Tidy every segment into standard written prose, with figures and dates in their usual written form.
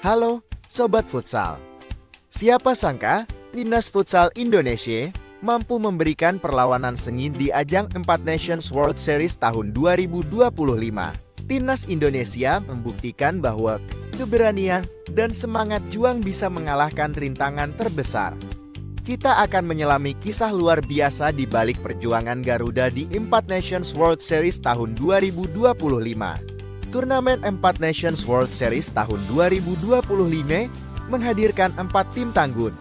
Halo, Sobat Futsal. Siapa sangka Timnas Futsal Indonesia mampu memberikan perlawanan sengit di ajang 4 Nations World Series tahun 2025. Timnas Indonesia membuktikan bahwa keberanian dan semangat juang bisa mengalahkan rintangan terbesar. Kita akan menyelami kisah luar biasa di balik perjuangan Garuda di 4 Nations World Series tahun 2025. Turnamen 4 Nations World Series tahun 2025 menghadirkan 4 tim tangguh: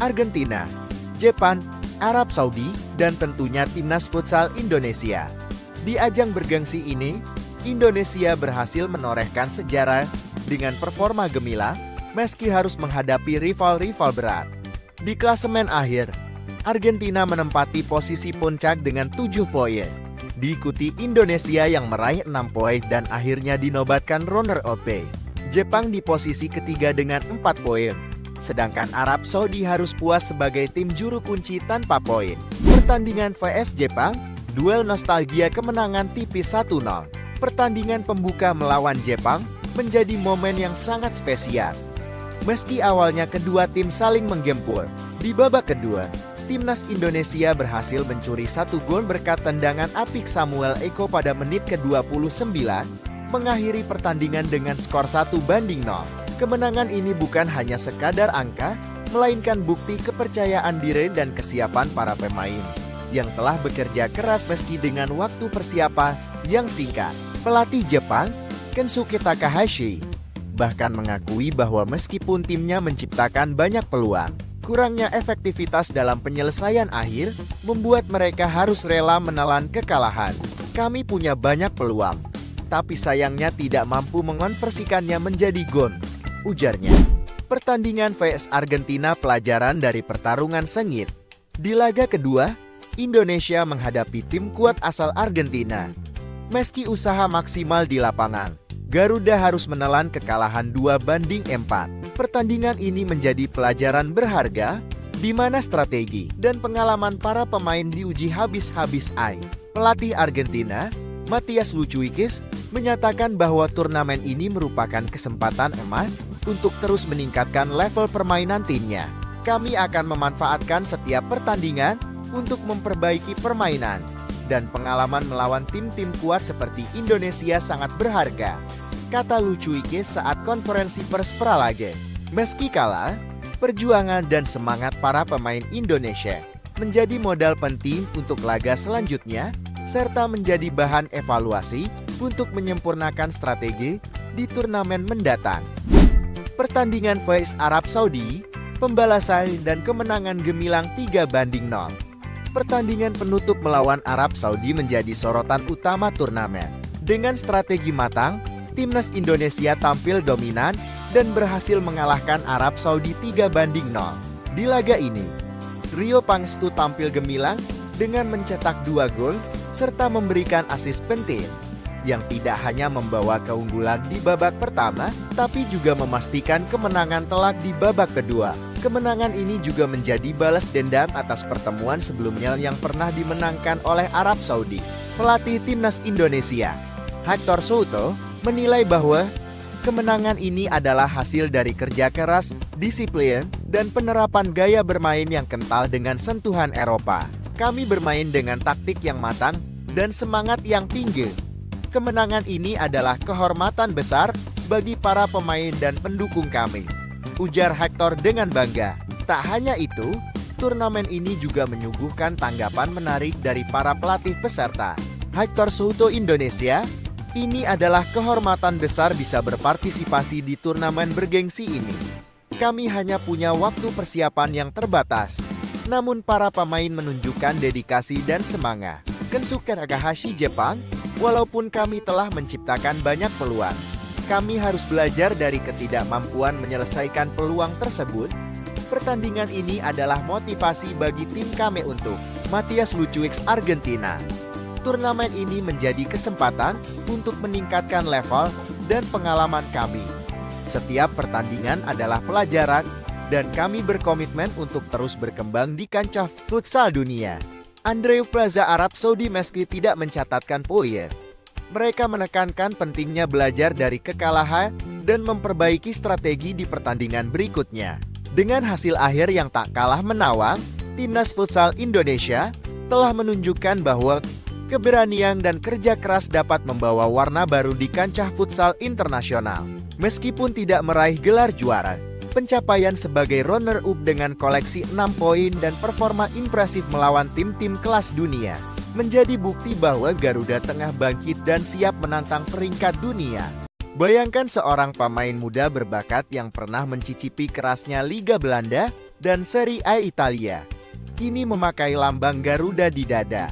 Argentina, Jepang, Arab Saudi, dan tentunya Timnas Futsal Indonesia. Di ajang bergengsi ini, Indonesia berhasil menorehkan sejarah dengan performa gemilang meski harus menghadapi rival-rival berat. Di klasemen akhir, Argentina menempati posisi puncak dengan 7 poin. Diikuti Indonesia yang meraih 6 poin dan akhirnya dinobatkan runner-up. Jepang di posisi ketiga dengan 4 poin. Sedangkan Arab Saudi harus puas sebagai tim juru kunci tanpa poin. Pertandingan vs Jepang, duel nostalgia kemenangan tipis 1-0. Pertandingan pembuka melawan Jepang menjadi momen yang sangat spesial. Meski awalnya kedua tim saling menggempur, di babak kedua, Timnas Indonesia berhasil mencuri 1 gol berkat tendangan apik Samuel Eko pada menit ke-29, mengakhiri pertandingan dengan skor 1-0. Kemenangan ini bukan hanya sekadar angka, melainkan bukti kepercayaan diri dan kesiapan para pemain yang telah bekerja keras meski dengan waktu persiapan yang singkat. Pelatih Jepang, Kensuke Takahashi, bahkan mengakui bahwa meskipun timnya menciptakan banyak peluang, kurangnya efektivitas dalam penyelesaian akhir membuat mereka harus rela menelan kekalahan. Kami punya banyak peluang, tapi sayangnya tidak mampu mengonversikannya menjadi gol, ujarnya. Pertandingan vs Argentina pelajaran dari pertarungan sengit. Di laga kedua, Indonesia menghadapi tim kuat asal Argentina. Meski usaha maksimal di lapangan, Garuda harus menelan kekalahan 2-4. Pertandingan ini menjadi pelajaran berharga, di mana strategi dan pengalaman para pemain diuji habis-habis. Pelatih Argentina, Matias Luchuikis, menyatakan bahwa turnamen ini merupakan kesempatan emas untuk terus meningkatkan level permainan timnya. Kami akan memanfaatkan setiap pertandingan untuk memperbaiki permainan, dan pengalaman melawan tim-tim kuat seperti Indonesia sangat berharga, kata Luchuikis saat konferensi pers pralaga. Meski kalah, perjuangan dan semangat para pemain Indonesia menjadi modal penting untuk laga selanjutnya, serta menjadi bahan evaluasi untuk menyempurnakan strategi di turnamen mendatang. Pertandingan vs Arab Saudi, pembalasan dan kemenangan gemilang 3-0. Pertandingan penutup melawan Arab Saudi menjadi sorotan utama turnamen. Dengan strategi matang, Timnas Indonesia tampil dominan dan berhasil mengalahkan Arab Saudi 3-0. Di laga ini, Rio Pangstu tampil gemilang dengan mencetak 2 gol serta memberikan assist penting yang tidak hanya membawa keunggulan di babak pertama, tapi juga memastikan kemenangan telak di babak kedua. Kemenangan ini juga menjadi balas dendam atas pertemuan sebelumnya yang pernah dimenangkan oleh Arab Saudi. Pelatih Timnas Indonesia, Hector Souto, menilai bahwa kemenangan ini adalah hasil dari kerja keras, disiplin, dan penerapan gaya bermain yang kental dengan sentuhan Eropa. Kami bermain dengan taktik yang matang dan semangat yang tinggi. Kemenangan ini adalah kehormatan besar bagi para pemain dan pendukung kami, ujar Hector dengan bangga. Tak hanya itu, turnamen ini juga menyuguhkan tanggapan menarik dari para pelatih peserta. Hector Souto Indonesia, ini adalah kehormatan besar bisa berpartisipasi di turnamen bergengsi ini. Kami hanya punya waktu persiapan yang terbatas, namun para pemain menunjukkan dedikasi dan semangat. Kensuke Takahashi Jepang, walaupun kami telah menciptakan banyak peluang, kami harus belajar dari ketidakmampuan menyelesaikan peluang tersebut. Pertandingan ini adalah motivasi bagi tim kami untuk Matias Luchuikis Argentina. Turnamen ini menjadi kesempatan untuk meningkatkan level dan pengalaman kami. Setiap pertandingan adalah pelajaran dan kami berkomitmen untuk terus berkembang di kancah futsal dunia. Andreu Plaza Arab Saudi meski tidak mencatatkan poin, mereka menekankan pentingnya belajar dari kekalahan dan memperbaiki strategi di pertandingan berikutnya. Dengan hasil akhir yang tak kalah menawang, Timnas Futsal Indonesia telah menunjukkan bahwa keberanian dan kerja keras dapat membawa warna baru di kancah futsal internasional. Meskipun tidak meraih gelar juara, pencapaian sebagai runner-up dengan koleksi 6 poin dan performa impresif melawan tim-tim kelas dunia menjadi bukti bahwa Garuda tengah bangkit dan siap menantang peringkat dunia. Bayangkan seorang pemain muda berbakat yang pernah mencicipi kerasnya Liga Belanda dan Serie A Italia, kini memakai lambang Garuda di dada.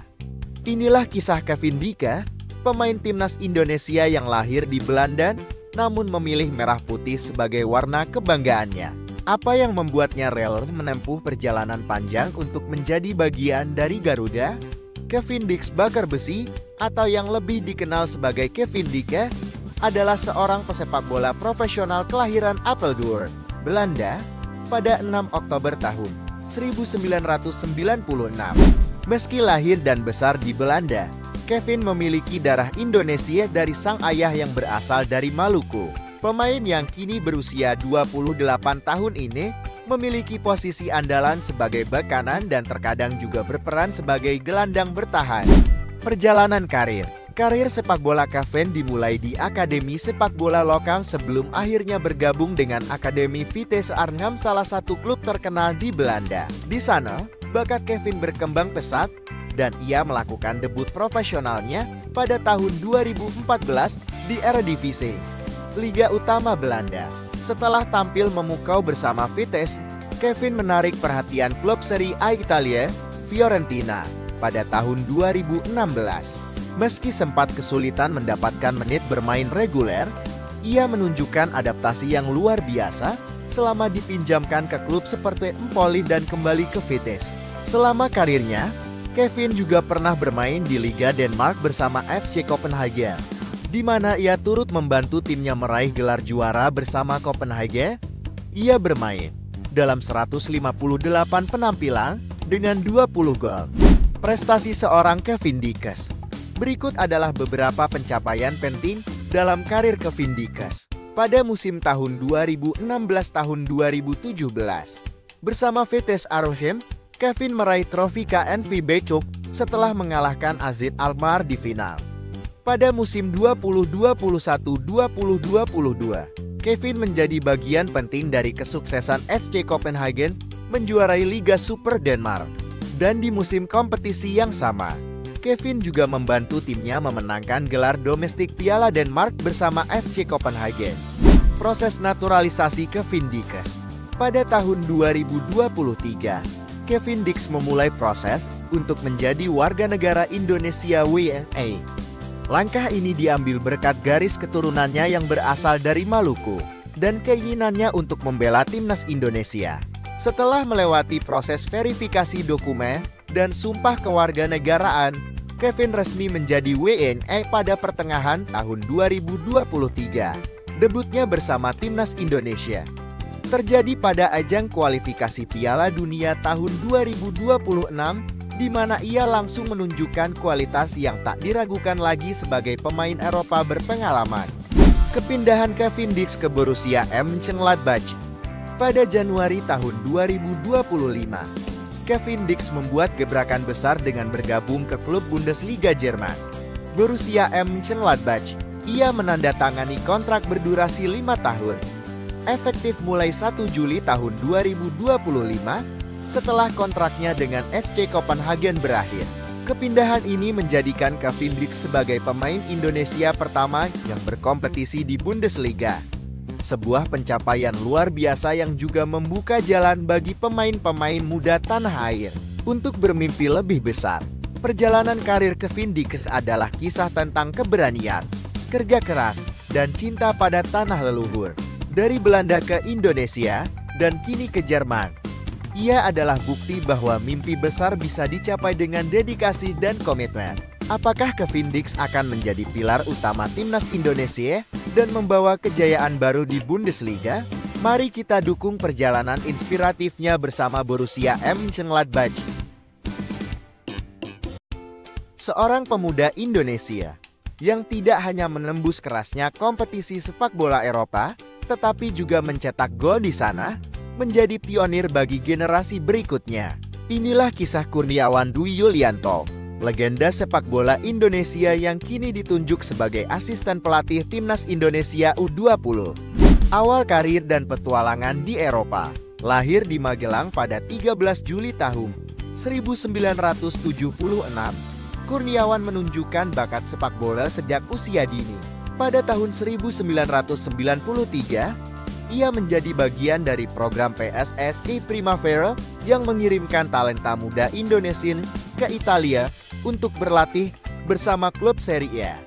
Inilah kisah Kevin Dika, pemain timnas Indonesia yang lahir di Belanda namun memilih merah putih sebagai warna kebanggaannya. Apa yang membuatnya rela menempuh perjalanan panjang untuk menjadi bagian dari Garuda? Kevin Dix Bakar Besi, atau yang lebih dikenal sebagai Kevin Dika, adalah seorang pesepak bola profesional kelahiran Apeldoorn, Belanda, pada 6 Oktober tahun 1996. Meski lahir dan besar di Belanda, Kevin memiliki darah Indonesia dari sang ayah yang berasal dari Maluku. Pemain yang kini berusia 28 tahun ini memiliki posisi andalan sebagai bek kanan dan terkadang juga berperan sebagai gelandang bertahan. Perjalanan karir sepak bola Kevin dimulai di Akademi Sepak Bola lokal sebelum akhirnya bergabung dengan Akademi Vitesse Arnhem, salah satu klub terkenal di Belanda. Di sana, bakat Kevin berkembang pesat dan ia melakukan debut profesionalnya pada tahun 2014 di Eredivisie, Liga Utama Belanda. Setelah tampil memukau bersama Vitesse, Kevin menarik perhatian klub Serie A Italia, Fiorentina, pada tahun 2016. Meski sempat kesulitan mendapatkan menit bermain reguler, ia menunjukkan adaptasi yang luar biasa selama dipinjamkan ke klub seperti Empoli dan kembali ke Vitesse. Selama karirnya, Kevin juga pernah bermain di Liga Denmark bersama FC Copenhagen, di mana ia turut membantu timnya meraih gelar juara bersama Copenhagen. Ia bermain dalam 158 penampilan dengan 20 gol. Prestasi seorang Kevin Dika. Berikut adalah beberapa pencapaian penting dalam karir Kevin Dika. Pada musim tahun 2016 tahun 2017, bersama Vitesse Arnhem, Kevin meraih trofi KNVB Cup setelah mengalahkan AZ Alkmaar di final. Pada musim 2021-2022, Kevin menjadi bagian penting dari kesuksesan FC Copenhagen menjuarai Liga Super Denmark. Dan di musim kompetisi yang sama, Kevin juga membantu timnya memenangkan gelar domestik Piala Denmark bersama FC Copenhagen. Proses naturalisasi Kevin Dika. Pada tahun 2023, Kevin Dix memulai proses untuk menjadi warga negara Indonesia WNA. Langkah ini diambil berkat garis keturunannya yang berasal dari Maluku dan keinginannya untuk membela timnas Indonesia. Setelah melewati proses verifikasi dokumen dan sumpah kewarganegaraan, Kevin resmi menjadi WNA pada pertengahan tahun 2023. Debutnya bersama timnas Indonesia terjadi pada ajang kualifikasi Piala Dunia tahun 2026, di mana ia langsung menunjukkan kualitas yang tak diragukan lagi sebagai pemain Eropa berpengalaman. Kepindahan Kevin Dix ke Borussia Mönchengladbach. Pada Januari tahun 2025, Kevin Dix membuat gebrakan besar dengan bergabung ke klub Bundesliga Jerman, Borussia Mönchengladbach. Ia menandatangani kontrak berdurasi 5 tahun, efektif mulai 1 Juli tahun 2025 setelah kontraknya dengan FC Copenhagen berakhir. Kepindahan ini menjadikan Kevin Dix sebagai pemain Indonesia pertama yang berkompetisi di Bundesliga. Sebuah pencapaian luar biasa yang juga membuka jalan bagi pemain-pemain muda tanah air untuk bermimpi lebih besar. Perjalanan karir Kevin Dix adalah kisah tentang keberanian, kerja keras, dan cinta pada tanah leluhur. Dari Belanda ke Indonesia, dan kini ke Jerman. Ia adalah bukti bahwa mimpi besar bisa dicapai dengan dedikasi dan komitmen. Apakah Kevin Dix akan menjadi pilar utama timnas Indonesia dan membawa kejayaan baru di Bundesliga? Mari kita dukung perjalanan inspiratifnya bersama Borussia Mönchengladbach. Seorang pemuda Indonesia yang tidak hanya menembus kerasnya kompetisi sepak bola Eropa, tetapi juga mencetak gol di sana, menjadi pionir bagi generasi berikutnya. Inilah kisah Kurniawan Dwi Yulianto, legenda sepak bola Indonesia yang kini ditunjuk sebagai asisten pelatih Timnas Indonesia U20. Awal karir dan petualangan di Eropa. Lahir di Magelang pada 13 Juli tahun 1976, Kurniawan menunjukkan bakat sepak bola sejak usia dini. Pada tahun 1993, ia menjadi bagian dari program PSSI Primavera yang mengirimkan talenta muda Indonesia ke Italia untuk berlatih bersama klub Serie A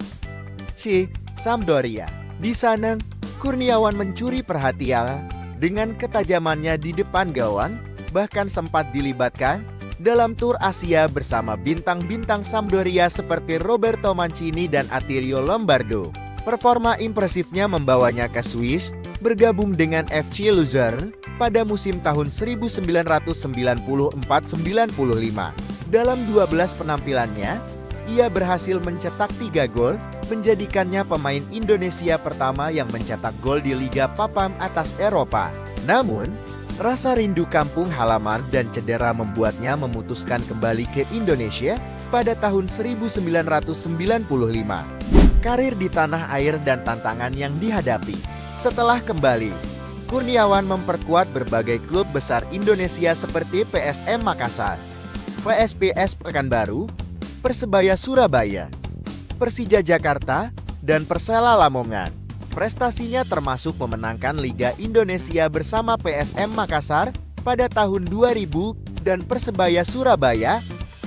C, Sampdoria. Di sana, Kurniawan mencuri perhatian dengan ketajamannya di depan gawang, bahkan sempat dilibatkan dalam tur Asia bersama bintang-bintang Sampdoria seperti Roberto Mancini dan Attilio Lombardo. Performa impresifnya membawanya ke Swiss, bergabung dengan FC Luzern pada musim tahun 1994-95. Dalam 12 penampilannya, ia berhasil mencetak 3 gol, menjadikannya pemain Indonesia pertama yang mencetak gol di Liga Papan Atas Eropa. Namun, rasa rindu kampung halaman dan cedera membuatnya memutuskan kembali ke Indonesia pada tahun 1995. Karir di tanah air dan tantangan yang dihadapi. Setelah kembali, Kurniawan memperkuat berbagai klub besar Indonesia seperti PSM Makassar, PSPS Pekanbaru, Persebaya Surabaya, Persija Jakarta, dan Persela Lamongan. Prestasinya termasuk memenangkan Liga Indonesia bersama PSM Makassar pada tahun 2000 dan Persebaya Surabaya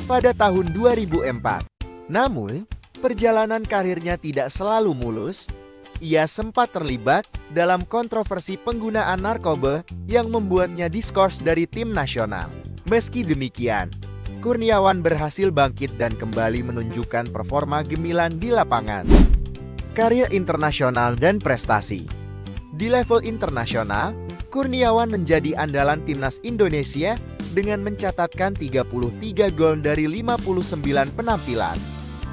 pada tahun 2004. Namun, perjalanan karirnya tidak selalu mulus. Ia sempat terlibat dalam kontroversi penggunaan narkoba yang membuatnya diskors dari tim nasional. Meski demikian, Kurniawan berhasil bangkit dan kembali menunjukkan performa gemilang di lapangan. Karir internasional dan prestasi. Di level internasional, Kurniawan menjadi andalan Timnas Indonesia dengan mencatatkan 33 gol dari 59 penampilan,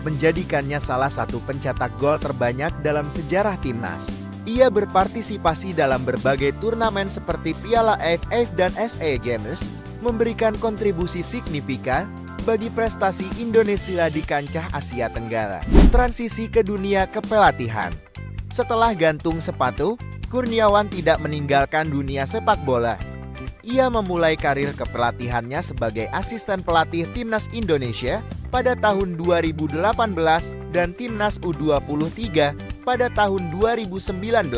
menjadikannya salah satu pencetak gol terbanyak dalam sejarah Timnas. Ia berpartisipasi dalam berbagai turnamen seperti Piala AFF dan SEA Games, memberikan kontribusi signifikan bagi prestasi Indonesia di kancah Asia Tenggara. Transisi ke dunia kepelatihan. Setelah gantung sepatu, Kurniawan tidak meninggalkan dunia sepak bola. Ia memulai karir kepelatihannya sebagai asisten pelatih Timnas Indonesia pada tahun 2018 dan Timnas U23 pada tahun 2019.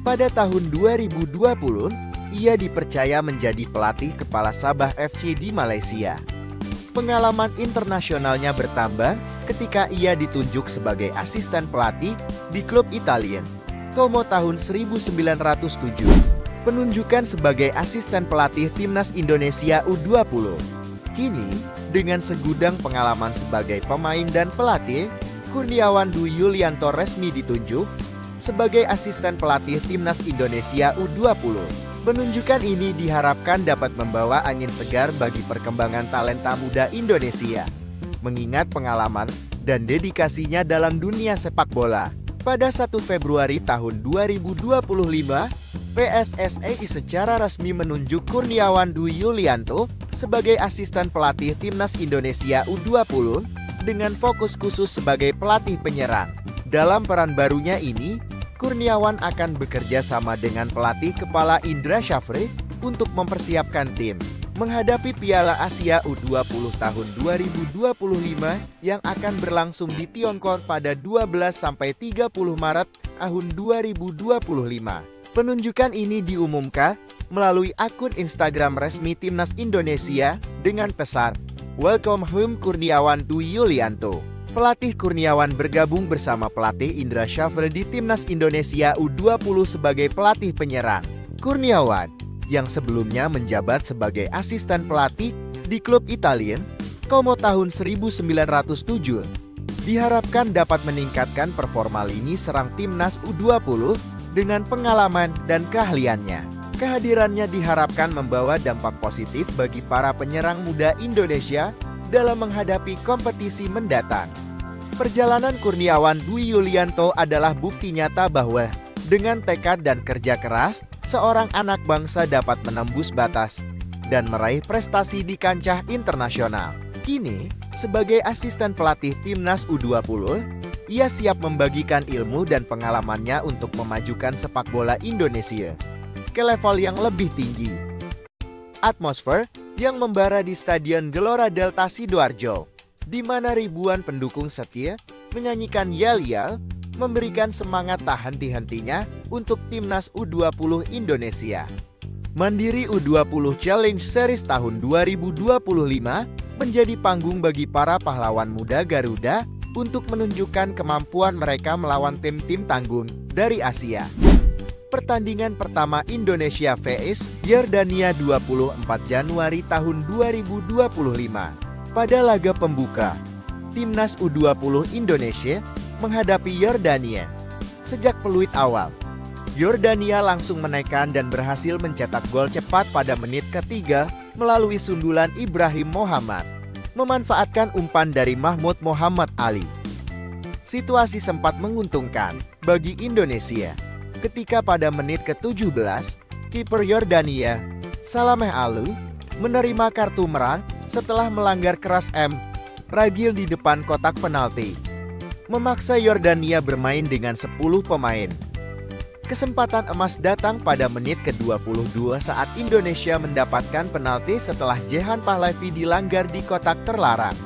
Pada tahun 2020, ia dipercaya menjadi pelatih kepala Sabah FC di Malaysia. Pengalaman internasionalnya bertambah ketika ia ditunjuk sebagai asisten pelatih di klub Italian Como tahun 1907. Penunjukan sebagai asisten pelatih Timnas Indonesia U20. Kini, dengan segudang pengalaman sebagai pemain dan pelatih, Kurniawan Dwi Yulianto resmi ditunjuk sebagai asisten pelatih Timnas Indonesia U20. Penunjukan ini diharapkan dapat membawa angin segar bagi perkembangan talenta muda Indonesia, mengingat pengalaman dan dedikasinya dalam dunia sepak bola. Pada 1 Februari tahun 2025, PSSI secara resmi menunjuk Kurniawan Dwi Yulianto sebagai asisten pelatih Timnas Indonesia U20 dengan fokus khusus sebagai pelatih penyerang. Dalam peran barunya ini, Kurniawan akan bekerja sama dengan pelatih kepala Indra Syafri untuk mempersiapkan tim menghadapi Piala Asia U20 tahun 2025 yang akan berlangsung di Tiongkok pada 12-30 Maret tahun 2025. Penunjukan ini diumumkan melalui akun Instagram resmi Timnas Indonesia dengan pesan "Welcome home Kurniawan Dwi Yulianto". Pelatih Kurniawan bergabung bersama pelatih Indra Syafri di Timnas Indonesia U20 sebagai pelatih penyerang. Kurniawan, yang sebelumnya menjabat sebagai asisten pelatih di klub Italian Como tahun 1907, diharapkan dapat meningkatkan performa lini serang Timnas U20 dengan pengalaman dan keahliannya. Kehadirannya diharapkan membawa dampak positif bagi para penyerang muda Indonesia dalam menghadapi kompetisi mendatang. Perjalanan Kurniawan Dwi Yulianto adalah bukti nyata bahwa dengan tekad dan kerja keras, seorang anak bangsa dapat menembus batas dan meraih prestasi di kancah internasional. Kini, sebagai asisten pelatih Timnas U20, ia siap membagikan ilmu dan pengalamannya untuk memajukan sepak bola Indonesia ke level yang lebih tinggi. Atmosfer yang membara di Stadion Gelora Delta Sidoarjo, di mana ribuan pendukung setia menyanyikan yel-yel, memberikan semangat tak henti-hentinya untuk Timnas U20 Indonesia. Mandiri U20 Challenge Series tahun 2025 menjadi panggung bagi para pahlawan muda Garuda untuk menunjukkan kemampuan mereka melawan tim-tim tanggung dari Asia. Pertandingan pertama Indonesia vs Yordania 24 Januari tahun 2025. Pada laga pembuka, Timnas U20 Indonesia menghadapi Yordania. Sejak peluit awal, Yordania langsung menekan dan berhasil mencetak gol cepat pada menit ketiga melalui sundulan Ibrahim Mohamad, memanfaatkan umpan dari Mahmud Muhammad Ali. Situasi sempat menguntungkan bagi Indonesia ketika pada menit ke-17, kiper Yordania, Salameh Alou, menerima kartu merah setelah melanggar keras Ragil di depan kotak penalti, memaksa Yordania bermain dengan 10 pemain. Kesempatan emas datang pada menit ke-22 saat Indonesia mendapatkan penalti setelah Jehan Pahlavi dilanggar di kotak terlarang.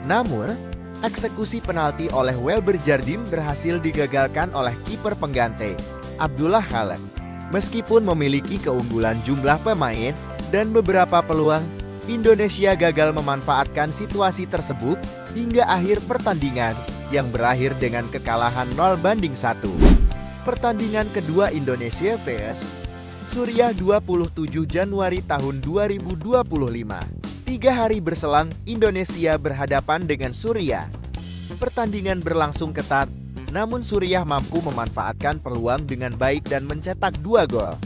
Namun, eksekusi penalti oleh Welber Jardim berhasil digagalkan oleh kiper pengganti, Abdullah Khaled. Meskipun memiliki keunggulan jumlah pemain dan beberapa peluang, Indonesia gagal memanfaatkan situasi tersebut hingga akhir pertandingan yang berakhir dengan kekalahan 0-1. Pertandingan kedua Indonesia vs Suriah 27 Januari tahun 2025. 3 hari berselang, Indonesia berhadapan dengan Suriah. Pertandingan berlangsung ketat, namun Suriah mampu memanfaatkan peluang dengan baik dan mencetak 2 gol.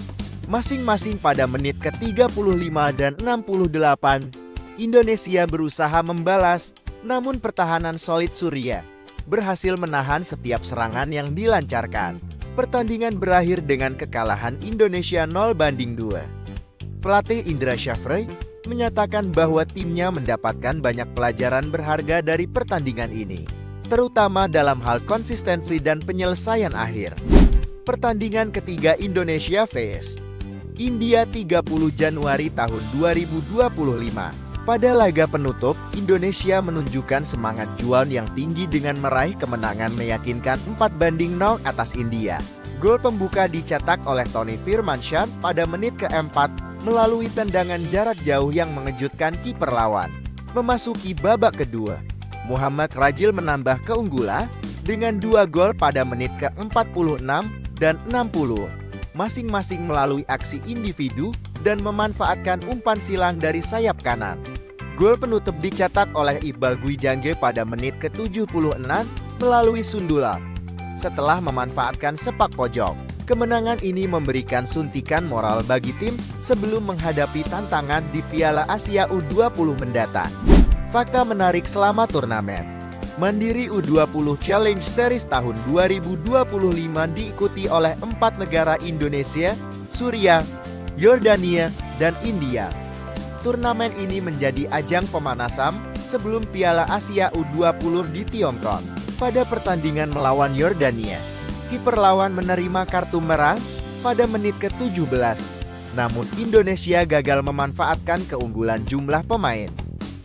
Masing-masing pada menit ke-35 dan 68, Indonesia berusaha membalas, namun pertahanan solid Suriah berhasil menahan setiap serangan yang dilancarkan. Pertandingan berakhir dengan kekalahan Indonesia 0-2. Pelatih Indra Syafri menyatakan bahwa timnya mendapatkan banyak pelajaran berharga dari pertandingan ini, terutama dalam hal konsistensi dan penyelesaian akhir. Pertandingan ketiga Indonesia vs India 30 Januari tahun 2025. Pada laga penutup, Indonesia menunjukkan semangat juang yang tinggi dengan meraih kemenangan meyakinkan 4-0 atas India. Gol pembuka dicetak oleh Tony Firmansyah pada menit ke-4 melalui tendangan jarak jauh yang mengejutkan kiper lawan. Memasuki babak kedua, Muhammad Ragil menambah keunggulan dengan 2 gol pada menit ke-46 dan 60. Masing-masing melalui aksi individu dan memanfaatkan umpan silang dari sayap kanan. Gol penutup dicetak oleh Iqbal Gwijangge pada menit ke-76 melalui sundulan setelah memanfaatkan sepak pojok. Kemenangan ini memberikan suntikan moral bagi tim sebelum menghadapi tantangan di Piala Asia U20 mendatang. Fakta menarik selama turnamen. Mandiri U20 Challenge Series tahun 2025 diikuti oleh 4 negara Indonesia, Suriah, Yordania, dan India. Turnamen ini menjadi ajang pemanasan sebelum Piala Asia U20 di Tiongkok. Pada pertandingan melawan Yordania, kiper lawan menerima kartu merah pada menit ke-17. Namun Indonesia gagal memanfaatkan keunggulan jumlah pemain.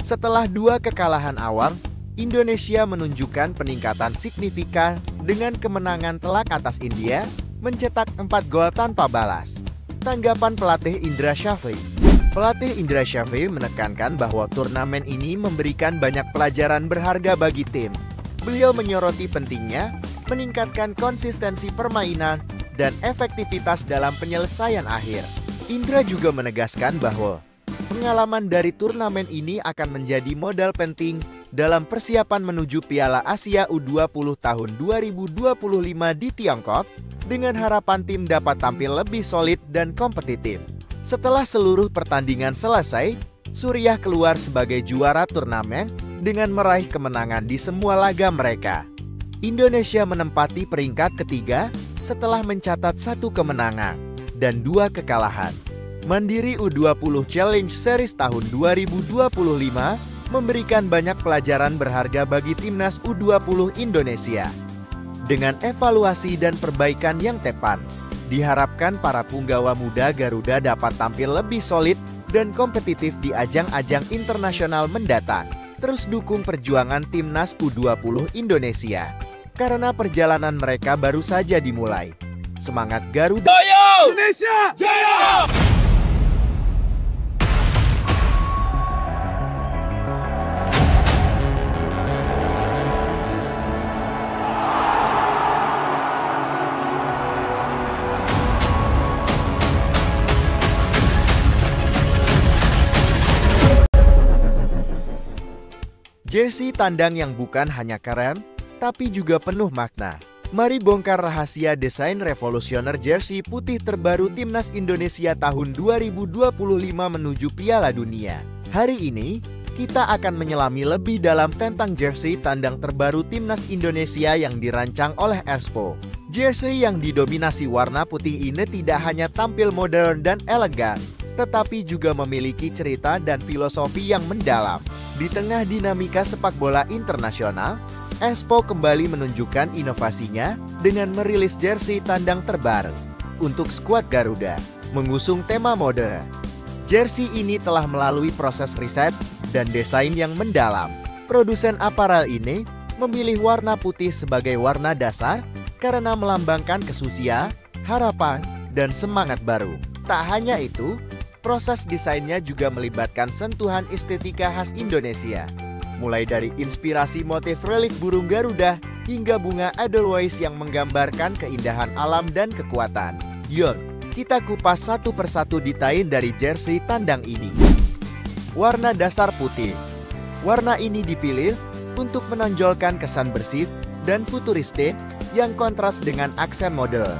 Setelah 2 kekalahan awal, Indonesia menunjukkan peningkatan signifikan dengan kemenangan telak atas India, mencetak 4 gol tanpa balas. Tanggapan pelatih Indra Syafri. Pelatih Indra Syafri menekankan bahwa turnamen ini memberikan banyak pelajaran berharga bagi tim. Beliau menyoroti pentingnya meningkatkan konsistensi permainan dan efektivitas dalam penyelesaian akhir. Indra juga menegaskan bahwa pengalaman dari turnamen ini akan menjadi modal penting dalam persiapan menuju Piala Asia U20 tahun 2025 di Tiongkok, dengan harapan tim dapat tampil lebih solid dan kompetitif. Setelah seluruh pertandingan selesai, Suriah keluar sebagai juara turnamen dengan meraih kemenangan di semua laga mereka. Indonesia menempati peringkat ketiga setelah mencatat 1 kemenangan dan 2 kekalahan. Mandiri U20 Challenge Series tahun 2025 memberikan banyak pelajaran berharga bagi timnas U20 Indonesia. Dengan evaluasi dan perbaikan yang tepat, diharapkan para punggawa muda Garuda dapat tampil lebih solid dan kompetitif di ajang-ajang internasional mendatang. Terus dukung perjuangan timnas U20 Indonesia, karena perjalanan mereka baru saja dimulai. Semangat Garuda! Jaya! Indonesia! Jaya! Jersey tandang yang bukan hanya keren, tapi juga penuh makna. Mari bongkar rahasia desain revolusioner jersey putih terbaru Timnas Indonesia tahun 2025 menuju Piala Dunia. Hari ini, kita akan menyelami lebih dalam tentang jersey tandang terbaru Timnas Indonesia yang dirancang oleh Expo. Jersey yang didominasi warna putih ini tidak hanya tampil modern dan elegan, tetapi juga memiliki cerita dan filosofi yang mendalam. Di tengah dinamika sepak bola internasional, Expo kembali menunjukkan inovasinya dengan merilis jersey tandang terbaru untuk skuad Garuda, mengusung tema mode. Jersey ini telah melalui proses riset dan desain yang mendalam. Produsen aparel ini memilih warna putih sebagai warna dasar karena melambangkan kesucian, harapan, dan semangat baru. Tak hanya itu, proses desainnya juga melibatkan sentuhan estetika khas Indonesia. Mulai dari inspirasi motif relief burung Garuda hingga bunga Edelweiss yang menggambarkan keindahan alam dan kekuatan. Yuk, kita kupas satu persatu detail dari jersey tandang ini. Warna dasar putih. Warna ini dipilih untuk menonjolkan kesan bersih dan futuristik yang kontras dengan aksen modern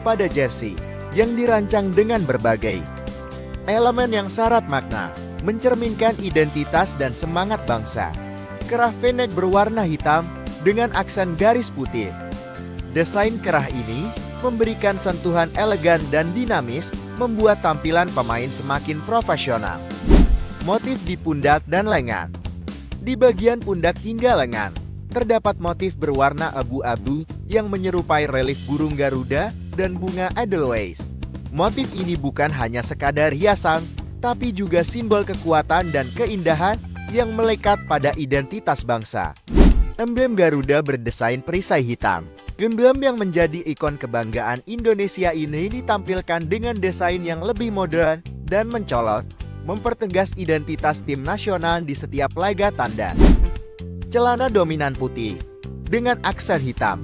pada jersey yang dirancang dengan berbagai elemen yang syarat makna, mencerminkan identitas dan semangat bangsa. Kerah V-neck berwarna hitam dengan aksen garis putih. Desain kerah ini memberikan sentuhan elegan dan dinamis, membuat tampilan pemain semakin profesional. Motif di pundak dan lengan. Di bagian pundak hingga lengan, terdapat motif berwarna abu-abu yang menyerupai relief burung Garuda dan bunga Edelweiss. Motif ini bukan hanya sekadar hiasan, tapi juga simbol kekuatan dan keindahan yang melekat pada identitas bangsa. Emblem Garuda berdesain perisai hitam. Emblem yang menjadi ikon kebanggaan Indonesia ini ditampilkan dengan desain yang lebih modern dan mencolok, mempertegas identitas tim nasional di setiap laga tandang. Celana dominan putih dengan aksen hitam.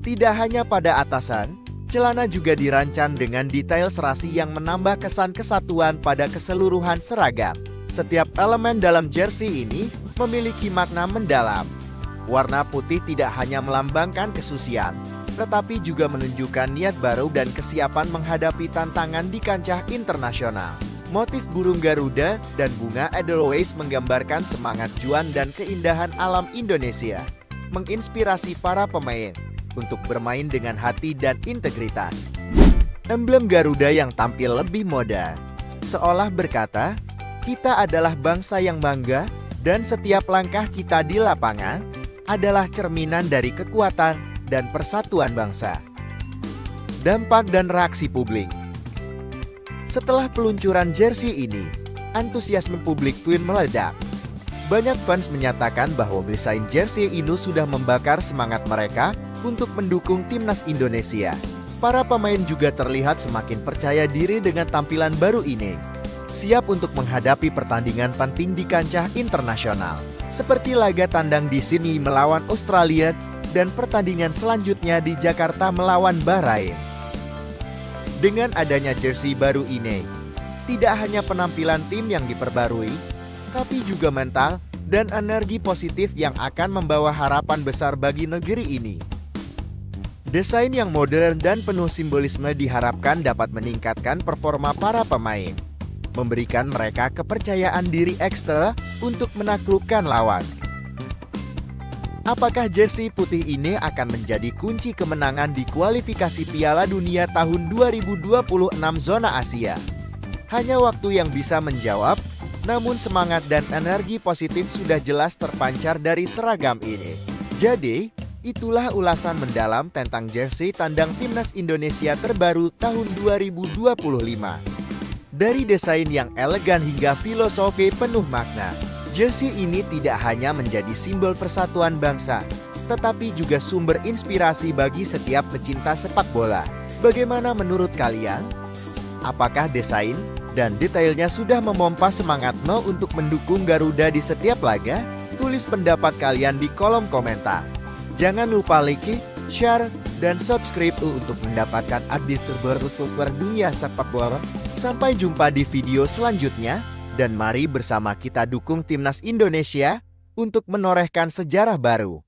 Tidak hanya pada atasan, celana juga dirancang dengan detail serasi yang menambah kesan kesatuan pada keseluruhan seragam. Setiap elemen dalam jersey ini memiliki makna mendalam. Warna putih tidak hanya melambangkan kesucian, tetapi juga menunjukkan niat baru dan kesiapan menghadapi tantangan di kancah internasional. Motif burung Garuda dan bunga Edelweiss menggambarkan semangat juang dan keindahan alam Indonesia, menginspirasi para pemain untuk bermain dengan hati dan integritas. Emblem Garuda yang tampil lebih modern, seolah berkata, kita adalah bangsa yang bangga dan setiap langkah kita di lapangan adalah cerminan dari kekuatan dan persatuan bangsa. Dampak dan reaksi publik. Setelah peluncuran jersey ini, antusiasme publik pun meledak. Banyak fans menyatakan bahwa desain jersey ini sudah membakar semangat mereka untuk mendukung timnas Indonesia. Para pemain juga terlihat semakin percaya diri dengan tampilan baru ini, siap untuk menghadapi pertandingan penting di kancah internasional, seperti laga tandang di Sydney melawan Australia dan pertandingan selanjutnya di Jakarta melawan Bahrain. Dengan adanya jersey baru ini, tidak hanya penampilan tim yang diperbarui, tapi juga mental dan energi positif yang akan membawa harapan besar bagi negeri ini. Desain yang modern dan penuh simbolisme diharapkan dapat meningkatkan performa para pemain, memberikan mereka kepercayaan diri ekstra untuk menaklukkan lawan, Apakah jersey putih ini akan menjadi kunci kemenangan di kualifikasi Piala Dunia tahun 2026 zona Asia? Hanya waktu yang bisa menjawab, namun semangat dan energi positif sudah jelas terpancar dari seragam ini. Jadi, itulah ulasan mendalam tentang jersey tandang Timnas Indonesia terbaru tahun 2025. Dari desain yang elegan hingga filosofi penuh makna, jersey ini tidak hanya menjadi simbol persatuan bangsa, tetapi juga sumber inspirasi bagi setiap pecinta sepak bola. Bagaimana menurut kalian? Apakah desain dan detailnya sudah memompa semangatmu untuk mendukung Garuda di setiap laga? Tulis pendapat kalian di kolom komentar. Jangan lupa like, share, dan subscribe untuk mendapatkan update terbaru seputar dunia sepak bola. Sampai jumpa di video selanjutnya, dan mari bersama kita dukung Timnas Indonesia untuk menorehkan sejarah baru.